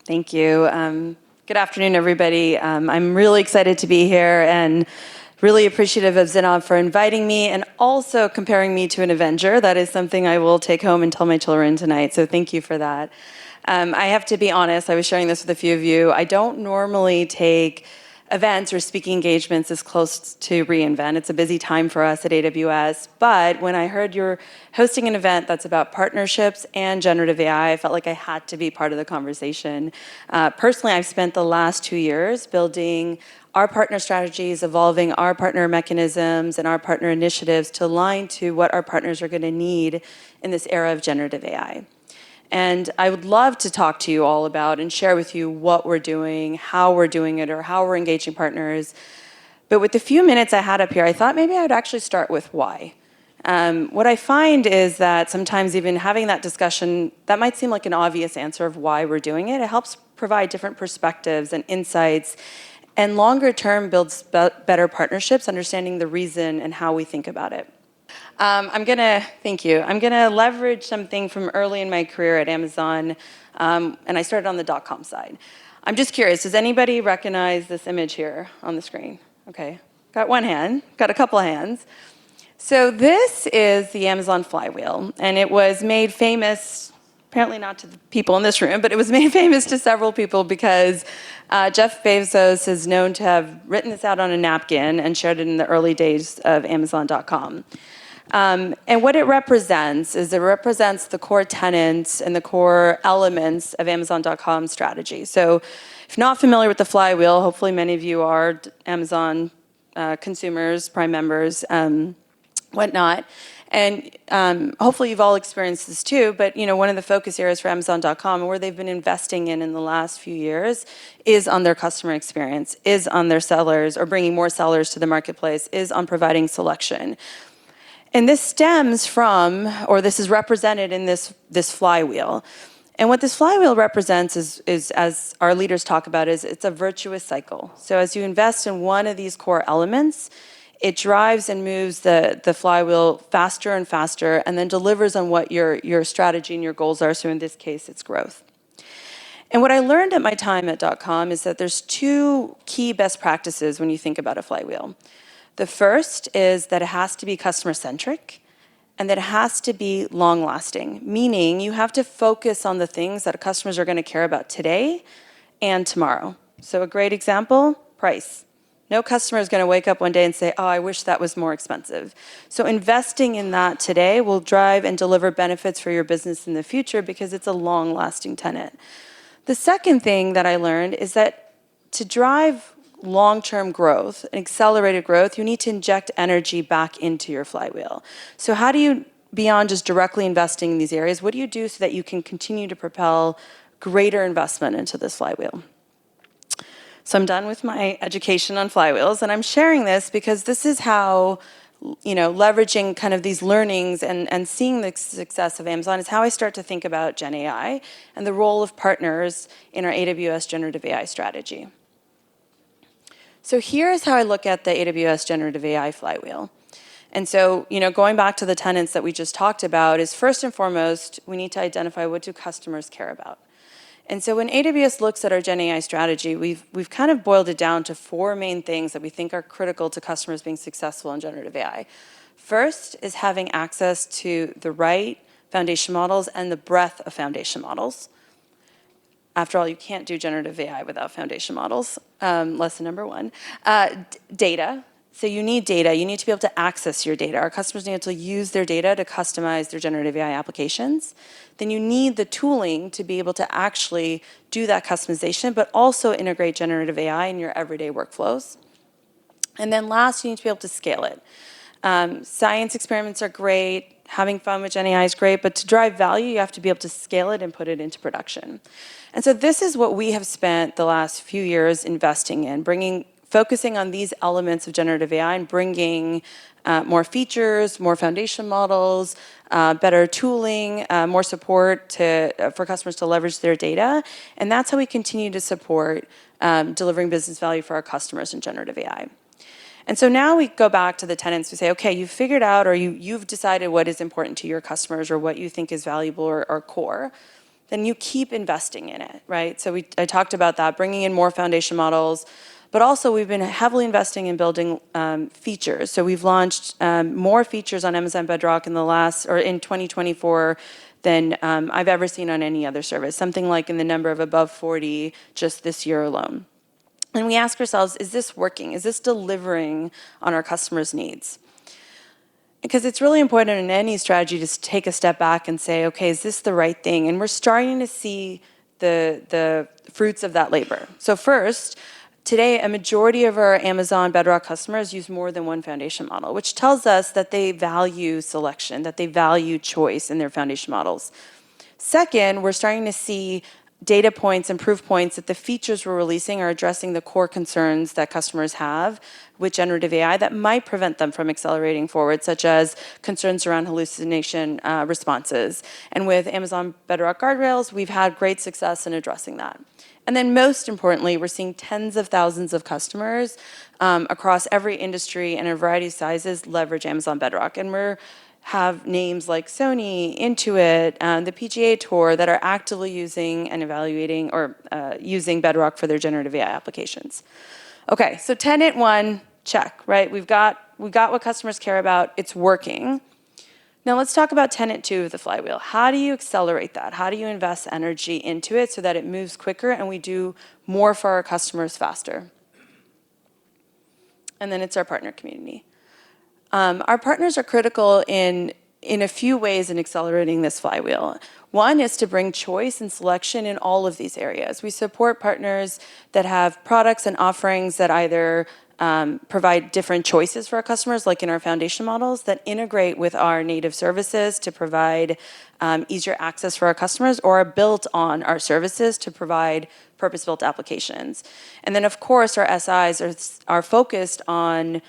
Thank you. Good afternoon, everybody. I'm really excited to be here and really appreciative of Zinov for inviting me and also comparing me to an Avenger. That is something I will take home and tell my children tonight, so thank you for that. I have to be honest, I was sharing this with a few of you. I don't normally take events or speaking engagements as close to reInvent. It's a busy time for us at AWS, but when I heard you're hosting an event that's about partnerships and generative AI, I felt like I had to be part of the conversation. Personally, I've spent the last 2 years building our partner strategies, evolving our partner mechanisms and our partner initiatives to align to what our partners are going to need in this era of generative AI. And I would love to talk to you all about and share with you what we're doing, how we're doing it, or how we're engaging partners. But with the few minutes I had up here, I thought maybe I would actually start with why. What I find is that sometimes even having that discussion, that might seem like an obvious answer of why we're doing it. It helps provide different perspectives and insights, and longer term builds better partnerships, understanding the reason and how we think about it. Thank you. I'm gonna leverage something from early in my career at Amazon, and I started on the .com side. I'm just curious, does anybody recognize this image here on the screen? Okay, got one hand, got a couple of hands. So this is the Amazon Flywheel, and it was made famous, apparently not to the people in this room, but it was made famous to several people because Jeff Bezos is known to have written this out on a napkin and shared it in the early days of Amazon.com. And what it represents is it represents the core tenets and the core elements of Amazon.com strategy. So if not familiar with the Flywheel, hopefully many of you are Amazon consumers, Prime members, whatnot. And hopefully you've all experienced this too, but one of the focus areas for Amazon.com and where they've been investing in the last few years is on their customer experience, is on their sellers or bringing more sellers to the marketplace, is on providing selection. And this stems from, or this is represented in this flywheel. And what this flywheel represents is, as our leaders talk about, is it's a virtuous cycle. So as you invest in one of these core elements, it drives and moves the flywheel faster and faster and then delivers on what your strategy and your goals are. So in this case, it's growth. And what I learned at my time at .com is that there's two key best practices when you think about a flywheel. The first is that it has to be customer-centric and that it has to be long-lasting, meaning you have to focus on the things that customers are going to care about today and tomorrow. So a great example, price. No customer is going to wake up one day and say, oh, I wish that was more expensive. So investing in that today will drive and deliver benefits for your business in the future because it's a long-lasting tenet. The second thing that I learned is that to drive long-term growth, accelerated growth, you need to inject energy back into your flywheel. So how do you, beyond just directly investing in these areas, what do you do so that you can continue to propel greater investment into this flywheel? So I'm done with my education on flywheels, and I'm sharing this because this is how, leveraging kind of these learnings and seeing the success of Amazon is how I start to think about GenAI and the role of partners in our AWS generative AI strategy. So here's how I look at the AWS generative AI flywheel. And so, going back to the tenets that we just talked about is first and foremost, we need to identify what do customers care about. And so when AWS looks at our GenAI strategy, we've kind of boiled it down to 4 main things that we think are critical to customers being successful in generative AI. First is having access to the right foundation models and the breadth of foundation models. After all, you can't do generative AI without foundation models. Lesson number 1. Data. So you need data. You need to be able to access your data. Our customers need to use their data to customize their generative AI applications. Then you need the tooling to be able to actually do that customization, but also integrate generative AI in your everyday workflows. And then last, you need to be able to scale it. Science experiments are great. Having fun with GenAI is great, but to drive value, you have to be able to scale it and put it into production. And so this is what we have spent the last few years investing in, focusing on these elements of generative AI and bringing more features, more foundation models, better tooling, more support for customers to leverage their data. And that's how we continue to support delivering business value for our customers in generative AI. And so now we go back to the tenants. We say, okay, you've figured out or you've decided what is important to your customers or what you think is valuable or core. then you keep investing in it, right? So I talked about that, bringing in more foundation models, but also we've been heavily investing in building features. So we've launched more features on Amazon Bedrock in 2024 than I've ever seen on any other service, something like in the number of above 40 just this year alone. And we ask ourselves, is this working? Is this delivering on our customers' needs? Because it's really important in any strategy to take a step back and say, okay, is this the right thing? And we're starting to see the fruits of that labor. So first, today, a majority of our Amazon Bedrock customers use more than one foundation model, which tells us that they value selection, that they value choice in their foundation models. Second, we're starting to see data points and proof points that the features we're releasing are addressing the core concerns that customers have with generative AI that might prevent them from accelerating forward, such as concerns around hallucination responses. And with Amazon Bedrock Guardrails, we've had great success in addressing that. And then most importantly, we're seeing tens of thousands of customers across every industry and a variety of sizes leverage Amazon Bedrock. And we have names like Sony, Intuit, the PGA Tour that are actively using and evaluating or using Bedrock for their generative AI applications. Okay, so tenant one, check, right? We got what customers care about. It's working. Now let's talk about tenant two of the flywheel. How do you accelerate that? How do you invest energy into it so that it moves quicker and we do more for our customers faster? And then it's our partner community. Our partners are critical in a few ways in accelerating this flywheel. One is to bring choice and selection in all of these areas. We support partners that have products and offerings that either provide different choices for our customers, like in our foundation models, that integrate with our native services to provide easier access for our customers, or are built on our services to provide purpose-built applications. And then, of course, our SIs are focused on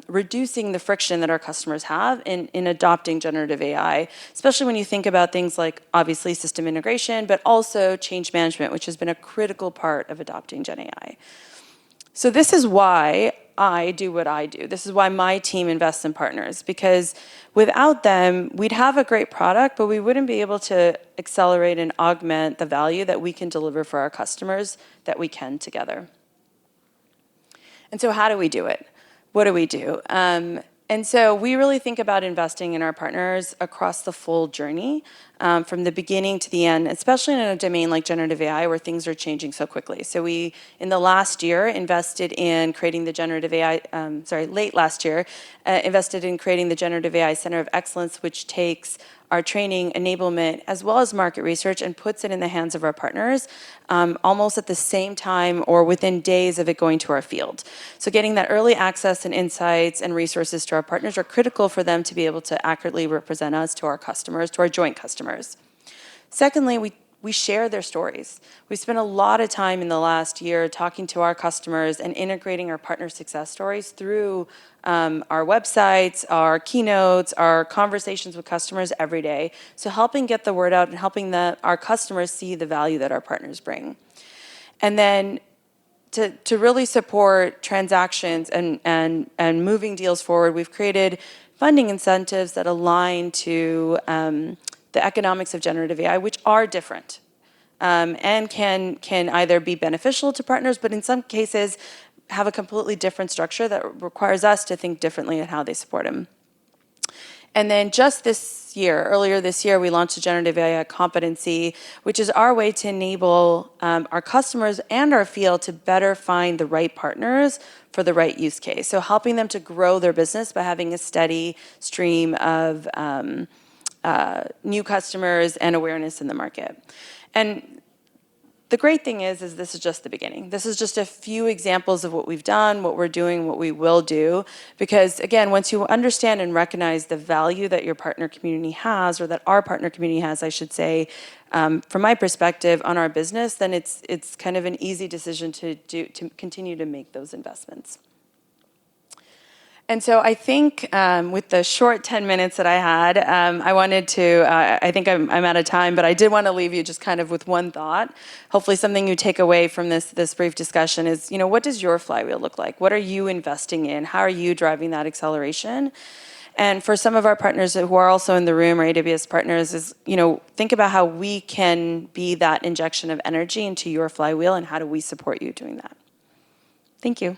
reducing the friction that our customers have in adopting generative AI, especially when you think about things like, obviously, system integration, but also change management, which has been a critical part of adopting GenAI. So this is why I do what I do. This is why my team invests in partners, because without them, we'd have a great product, but we wouldn't be able to accelerate and augment the value that we can deliver for our customers that we can together. And so how do we do it? What do we do? And so we really think about investing in our partners across the full journey, from the beginning to the end, especially in a domain like generative AI where things are changing so quickly. So we, in the last year, invested in creating the generative AI, late last year, invested in creating the Generative AI Center of Excellence, which takes our training, enablement, as well as market research, and puts it in the hands of our partners almost at the same time or within days of it going to our field. So getting that early access and insights and resources to our partners are critical for them to be able to accurately represent us to our customers, to our joint customers. Secondly, we share their stories. We spent a lot of time in the last year talking to our customers and integrating our partner success stories through our websites, our keynotes, our conversations with customers every day. So helping get the word out and helping our customers see the value that our partners bring. And then to really support transactions and moving deals forward, we've created funding incentives that align to the economics of generative AI, which are different and can either be beneficial to partners, but in some cases have a completely different structure that requires us to think differently at how they support them. And then just earlier this year, we launched a generative AI competency, which is our way to enable our customers and our field to better find the right partners for the right use case. So helping them to grow their business by having a steady stream of new customers and awareness in the market. And the great thing is this is just the beginning. This is just a few examples of what we've done, what we're doing, what we will do. Because again, once you understand and recognize the value that your partner community has, or that our partner community has, I should say, from my perspective on our business, then it's kind of an easy decision to continue to make those investments. And so I think with the short 10 minutes that I had, I wanted to, I think I'm out of time, but I did want to leave you just kind of with one thought. Hopefully something you take away from this brief discussion is, what does your flywheel look like? What are you investing in? How are you driving that acceleration? And for some of our partners who are also in the room, our AWS partners, is, think about how we can be that injection of energy into your flywheel, and how do we support you doing that. Thank you.